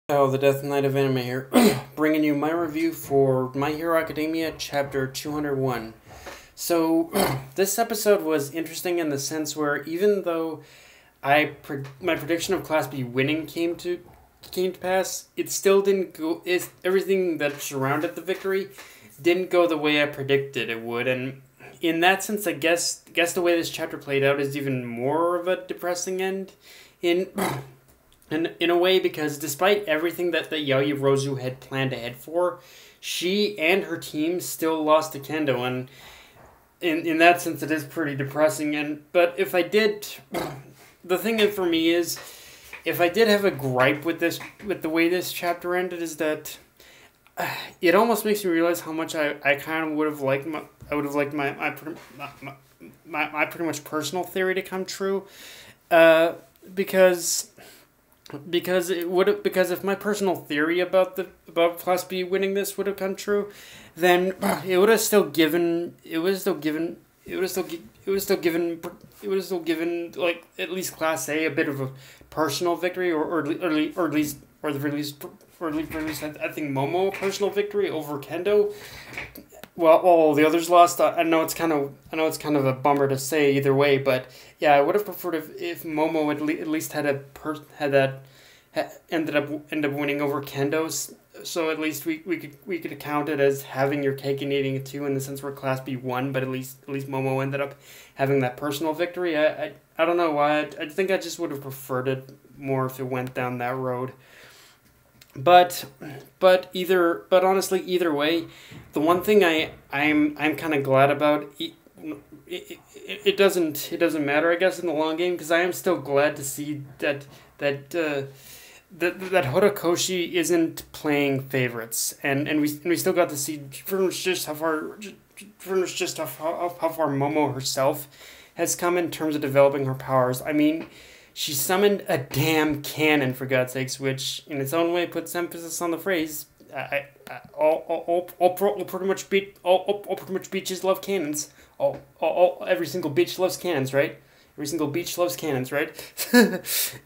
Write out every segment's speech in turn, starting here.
Oh, the Death Knight of Anime here, bringing you my review for My Hero Academia Chapter 201. So, this episode was interesting in the sense where even though my prediction of Class B winning came to pass, it still didn't go. Everything that surrounded the victory didn't go the way I predicted it would, and in that sense, I guess the way this chapter played out is even more of a depressing end. In a way, because despite everything that Yaoyorozu had planned ahead for, she and her team still lost to Kendo, and in that sense, it is pretty depressing. But if I did, the thing for me is, if I did have a gripe with the way this chapter ended, is that it almost makes me realize how much I kind of would have liked my pretty much personal theory to come true, because if my personal theory about Class B winning this would have come true, then it would have still given like at least Class A a bit of a personal victory, or at least I think Momo a personal victory over Kendo. Well, all the others lost. I know it's kind of a bummer to say either way, but yeah, I would have preferred if Momo at least ended up winning over Kendo's. So at least we could count it as having your cake and eating it too, in the sense where Class B won, but at least Momo ended up having that personal victory. I don't know why. I think I just would have preferred it more if it went down that road. But honestly, either way, the one thing I'm kind of glad about, it doesn't matter, I guess, in the long game, because I am still glad to see that Horikoshi isn't playing favorites, and we still got to see pretty much just how far Momo herself has come in terms of developing her powers. I mean, she summoned a damn cannon, for God's sakes, which in its own way puts emphasis on the phrase. All pretty much beaches love cannons. Every single beach loves cannons, right? Every single beach loves cannons, right?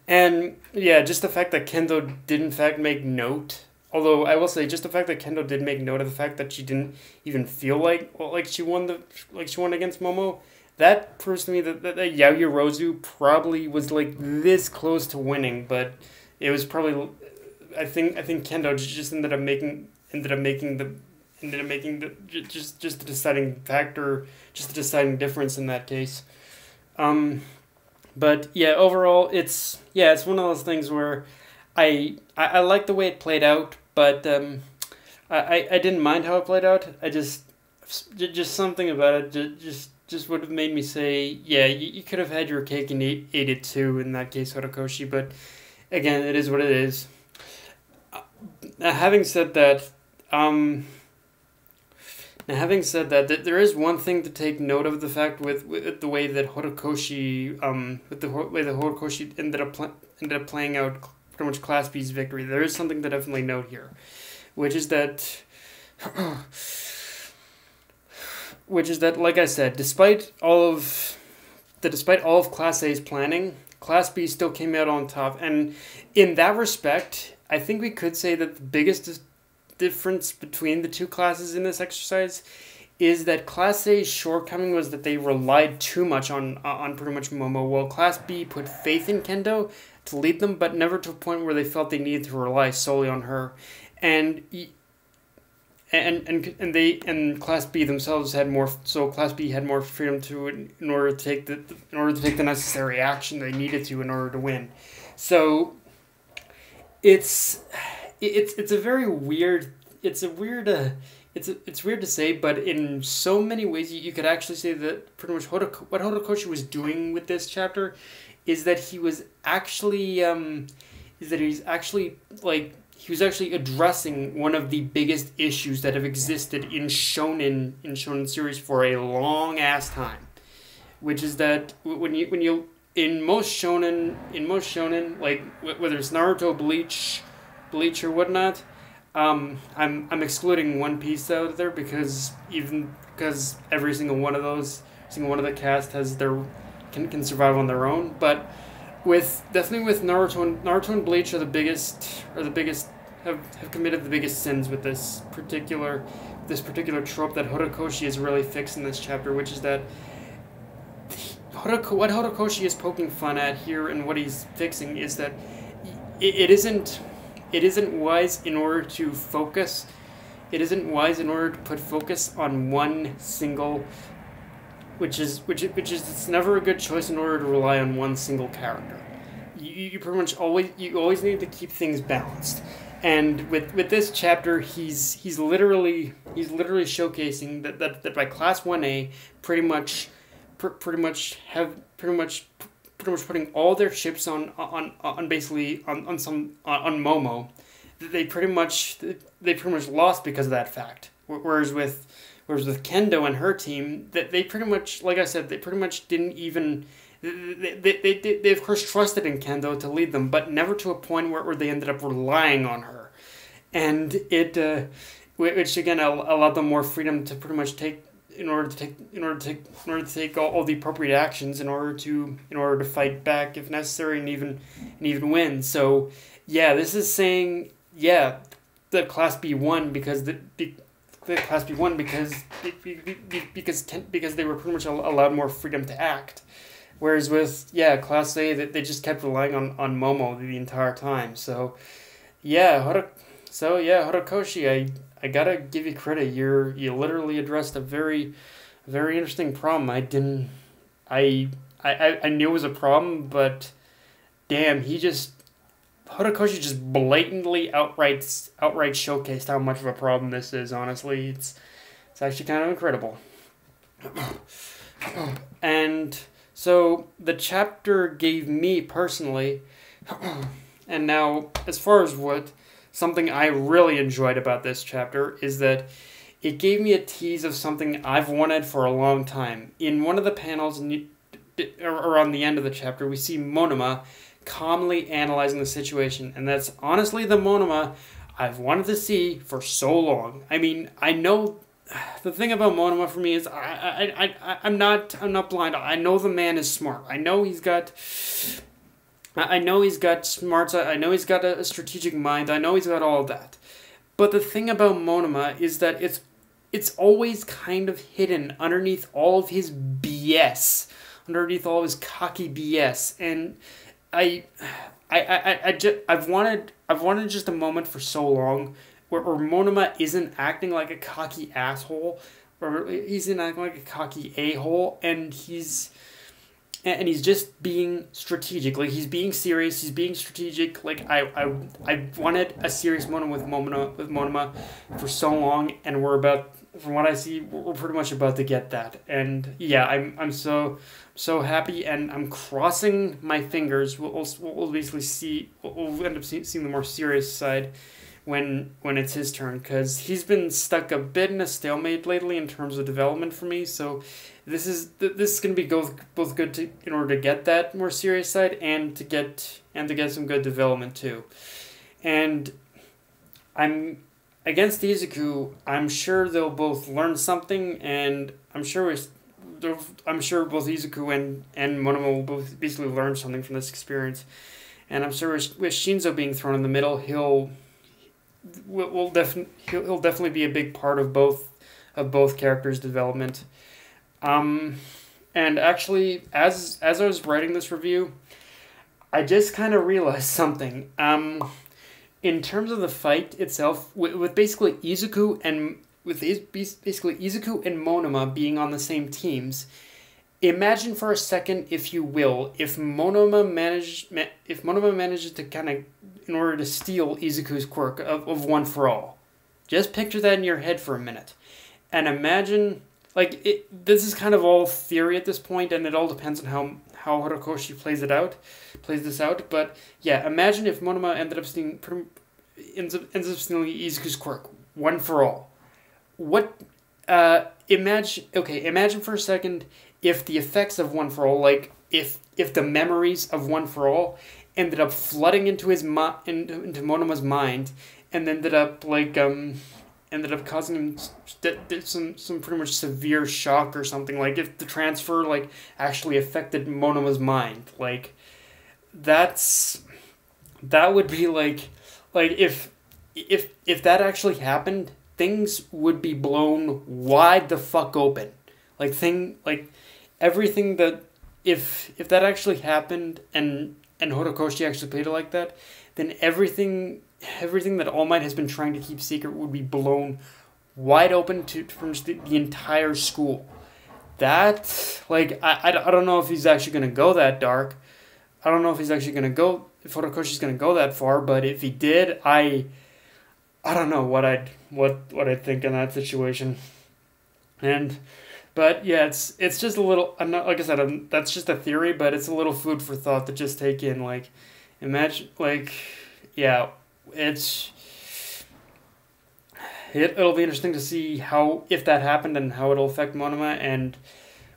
And yeah, just the fact that Kendo did in fact make note. Although I will say, just the fact that Kendo did make note of the fact that she didn't even feel like she won against Momo. That proves to me that Yaoyorozu probably was like this close to winning, but it was probably, I think Kendo just ended up making the deciding factor, just the deciding difference in that case. But yeah, overall it's one of those things where I like the way it played out, but I didn't mind how it played out. I just something about it just would have made me say, yeah, you could have had your cake and ate it too, in that case, Horikoshi. But again, it is what it is. Having said that, there is one thing to take note of, the fact with the way that Horikoshi, ended up playing out pretty much Class B's victory. There is something to definitely note here, which is that, like I said, despite all of Class A's planning, Class B still came out on top, and in that respect, I think we could say that the biggest difference between the two classes in this exercise is that Class A's shortcoming was that they relied too much on pretty much Momo, while Class B put faith in Kendo to lead them, but never to a point where they felt they needed to rely solely on her. And Class B themselves had more. So Class B had more freedom in order to take the necessary action they needed to in order to win. So it's weird to say, but in so many ways you could actually say that pretty much what Horikoshi was doing with this chapter is that he was actually addressing one of the biggest issues that have existed in shonen series for a long ass time, which is that when you in most shonen, like whether it's Naruto, Bleach or whatnot, I'm excluding One Piece out there because every single one of the cast has can survive on their own, but definitely with Naruto and Bleach are the biggest have committed the biggest sins with this particular trope that Horikoshi is really fixed in this chapter, which is that what Horikoshi is poking fun at here and what he's fixing is that it isn't wise in order to focus. It isn't wise in order to put focus on one single, which is it's never a good choice in order to rely on one single character. You pretty much always need to keep things balanced. And with this chapter, he's literally showcasing that by class 1A, pretty much putting all their chips on Momo. They pretty much lost because of that fact. Whereas with Kendo and her team, that they pretty much, like I said, they pretty much didn't even. They of course trusted in Kendo to lead them, but never to a point where they ended up relying on her, and which again allowed them more freedom to pretty much take all the appropriate actions in order to fight back if necessary and even win. So yeah, this is saying the class B won because the class B won because they were pretty much allowed more freedom to act. Whereas with class A, they just kept relying on Momo the entire time. So Horikoshi, I gotta give you credit. You literally addressed a very, very interesting problem. I knew it was a problem, but damn, Horikoshi just blatantly outright showcased how much of a problem this is. Honestly, it's actually kind of incredible. And so the chapter gave me personally, and now as far as something I really enjoyed about this chapter is that it gave me a tease of something I've wanted for a long time. In one of the panels around the end of the chapter, we see Monoma calmly analyzing the situation, and that's honestly the Monoma I've wanted to see for so long. I mean, I know. The thing about Monoma for me is I'm not blind. I know the man is smart. I know he's got smarts. I know he's got a strategic mind. I know he's got all of that. But the thing about Monoma is that it's always kind of hidden underneath all of his BS, underneath all of his cocky BS. And I've wanted just a moment for so long where Monoma isn't acting like a cocky asshole, or he's not acting like a cocky a-hole, and he's just being strategic. Like, he's being serious, he's being strategic. Like, I wanted a serious moment with Monoma for so long, and from what I see, we're pretty much about to get that. And yeah, I'm so happy, and I'm crossing my fingers. We'll basically we'll end up seeing the more serious side when it's his turn, because he's been stuck a bit in a stalemate lately in terms of development for me. So this is going to be both good in order to get that more serious side and to get some good development too. And I'm against Izuku. I'm sure they'll both learn something, and I'm sure both Izuku and Monoma will both basically learn something from this experience. And I'm sure with Shinzo being thrown in the middle, he'll definitely be a big part of both characters' development. And actually, as I was writing this review, I just kind of realized something. In terms of the fight itself, with basically Izuku and Monoma being on the same teams, imagine for a second, if you will, if Monoma manages to kind of, in order to steal Izuku's quirk of One for All. Just picture that in your head for a minute. And imagine, this is kind of all theory at this point, and it all depends on how Horikoshi plays this out. But yeah, imagine if Monoma ends up stealing Izuku's quirk, One for All. Imagine for a second if the effects of One for All, like if the memories of One for All ended up flooding into into Monoma's mind, and ended up causing him some pretty much severe shock or something. Like if the transfer actually affected Monoma's mind, that would be like if that actually happened, things would be blown wide the fuck open. Like everything that if that actually happened and Horikoshi actually played it like that, then everything that All Might has been trying to keep secret would be blown wide open from just the entire school. That, like, I don't know if he's actually going to go that dark. I don't know if he's actually going to go, if Horikoshi's going to go that far, but if he did, I don't know what I'd think in that situation. But yeah, it's just a little, I'm not, like I said, that's just a theory, but it's a little food for thought to just take in, like, imagine, like, yeah, it'll be interesting to see how, if that happened, and how it'll affect Monoma, and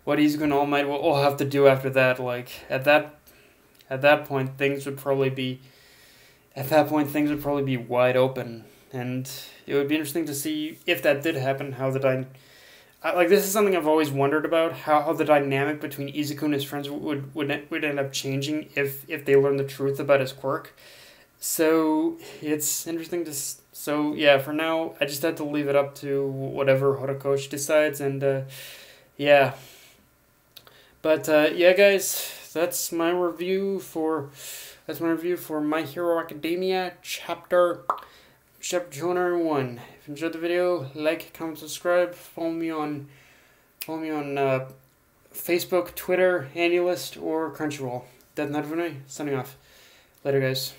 what Izuku and All Might will all have to do after that. Like, at that point, things would probably be wide open, and it would be interesting to see if that did happen, how like, this is something I've always wondered about, how the dynamic between Izuku and his friends would end up changing if they learn the truth about his quirk. So it's interesting to. So yeah, for now, I just had to leave it up to whatever Horikoshi decides, and yeah. But yeah, guys, that's my review for My Hero Academia chapter 201. If you enjoyed the video, like, comment, subscribe. Follow me on Facebook, Twitter, AniList, or Crunchyroll. That's not for me. Signing off. Later, guys.